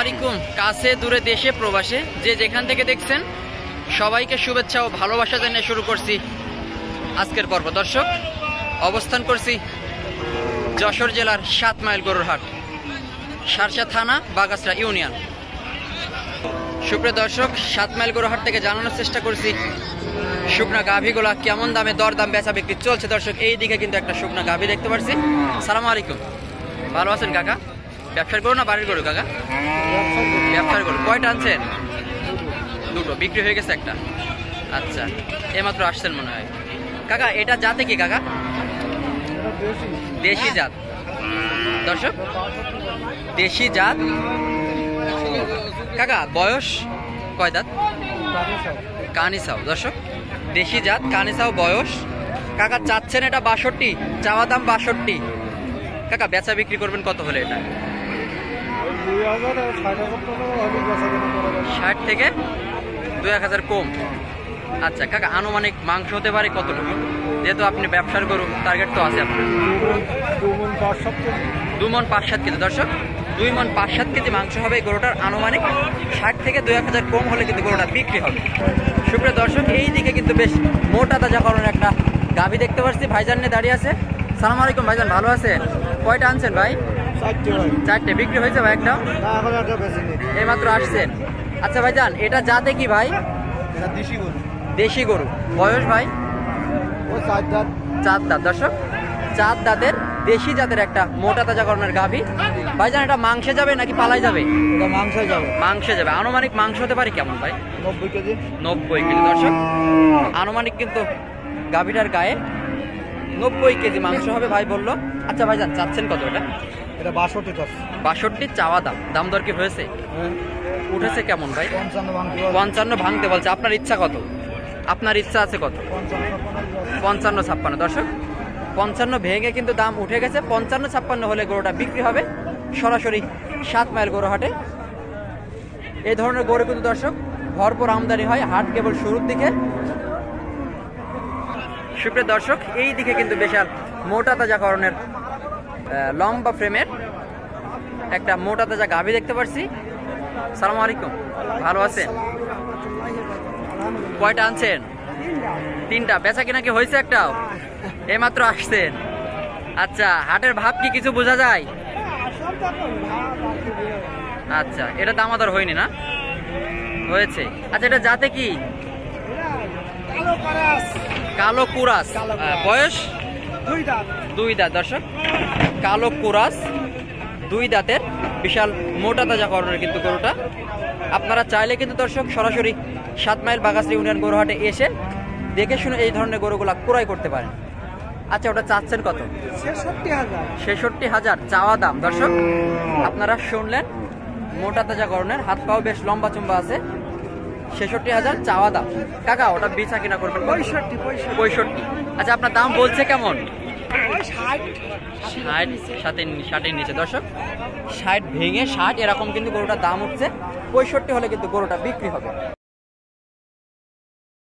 আলাইকুম। কাছে দূরে দেশে প্রবাসে যে যেখান থেকে দেখছেন সবাইকে শুভেচ্ছা ও ভালোবাসা জানিয়ে শুরু করছি আজকের পর্ব। দর্শক, অবস্থান করছি যশোর জেলার 7 মাইল গরুর হাট, সারসা থানা, বাগাসরা ইউনিয়ন। সুপ্রিয় দর্শক, 7 মাইল গরুর হাট থেকে জানানোর চেষ্টা করছি শুকনা গাভীগুলা কেমন দামে দরদাম বেচা বিক্রি চলছে। দর্শক, এই দিকে কিন্তু একটা শুকনা গাভী দেখতে পাচ্ছি। সালাম আলাইকুম, ভালো আছেন কাকা? ব্যবসার গরু না বাড়ির গরু কাকা? ব্যবসার গরু। কয়টা আনছেন? দুটো। বিক্রি হয়ে গেছে একটা? আচ্ছা, এইমাত্র আসছেন মনে হয় কাকা। এটা জাতে কি কাকা? দেশি জাত। দর্শক, দেশি জাত কাকা। বয়স কয় দাঁত? কানিসাও। দর্শক, দেশি জাত কানিসাও বয়স। কাকা চাচ্ছেন এটা 62, চাওয়া দাম 62। কাকা বেচা বিক্রি করবেন কত হলে এটা? 60 থেকে 2000 কম। আচ্ছা কাকা, আনুমানিক মাংস হতে পারে কতটুকু? যেহেতু আপনি ব্যবসার গরু, টার্গেট তো আছে আপনার। 2 মণ 5-7 কেজি। দর্শক, 2 মণ 5-7 কেজি মাংস হবে এই গরুটার আনুমানিক। 60 থেকে 2000 কম হলে কিন্তু গরুটা বিক্রি হবে। সুপ্রিয় দর্শক, এই দিকে কিন্তু বেশ মোটা তাজা কারণে একটা গাভী দেখতে পাচ্ছি। ভাইজান নিয়ে দাঁড়িয়ে আছে। সালাম আলাইকুম ভাইজান, ভালো আছেন? কয়টা আনছেন ভাই? 4টে। বিক্রি হয়েছে ভাই একটা? এই মাত্র আসছেন। আচ্ছা ভাইজান, এটা জাতে কি ভাই? দেশি গরু। বয়স ভাই? 4 দাঁত। দর্শক, 4 দাঁতের দেশি জাতের একটা মোটা তাজা করণের গাভী। ভাইজান এটা মাংসে যাবে নাকি পালায় যাবে? মাংসে যাবে। আনুমানিক মাংস হতে পারে কেমন ভাই? 90 কেজি। 90 কেজি। দর্শক, আনুমানিক কিন্তু গাভীটার গায়ে 90 কেজি মাংস হবে ভাই বললো। আচ্ছা ভাইজান, চাচ্ছেন কত এটা? এটা 62 চাওয়া দাম। দাম দর কি হয়েছে? উঠেছে কেমন ভাই? 55 ভাঙতে বলছে। আপনার ইচ্ছা কত? আপনার ইচ্ছা আছে কত? 55-56। দর্শক, 55 ভেঙে কিন্তু দাম উঠে গেছে। 55-56 হলে গরুটা বিক্রি হবে সরাসরি 7 মাইল গরু হাটে। এই ধরনের গরু কিন্তু দর্শক ভরপুর আমদানি হয়। হাট কেবল শুরুর দিকে। সুপ্রিয় দর্শক, এই দিকে কিন্তু বিশাল মোটা তাজা করণের লম্বা ফ্রেমের একটা মোটা তাজা গাভী দেখতে পাচ্ছি। সালাম আলাইকুম, ভালো আছেন? কয়টা আনছেন? 3টা। বেচা কিনা কি হয়েছে একটাও? এইমাত্র আসছেন। আচ্ছা, হাটের ভাব কি কিছু বোঝা যায়? আচ্ছা, এটা দামাদর হয়নি না? হয়েছে। আচ্ছা, এটা জাতে কি? কালো কুরাস। বয়স? 2 দাঁত। দর্শক, কালো কুরাস 2 দাঁতের বিশাল মোটা তাজা করণের কিন্তু গরুটা। আপনারা চাইলে কিন্তু দর্শক সরাসরি 7 মাইল বাগাসরা ইউনিয়ন গরুহাটে এসে দেখে শুনে এই ধরনের গরুগুলা ক্রয় করতে পারেন। আচ্ছা, ওটা চাচ্ছেন কত? 66,000 চাওয়া দাম। দর্শক, আপনারা শুনলেন, মোটা তাজা করণের, হাত পাও বেশ লম্বা চুম্বা আছে। 66,000 চাওয়া দাম। কাকা ওটা বেচা কিনা করবেন? 65। আচ্ছা, আপনার দাম বলছে কেমন? 60-60 নিচে। দর্শক, 60 ভেঙে 60 এরকম কিন্তু গরুটার দাম উঠছে। 65 হলে কিন্তু গরুটা বিক্রি হবে।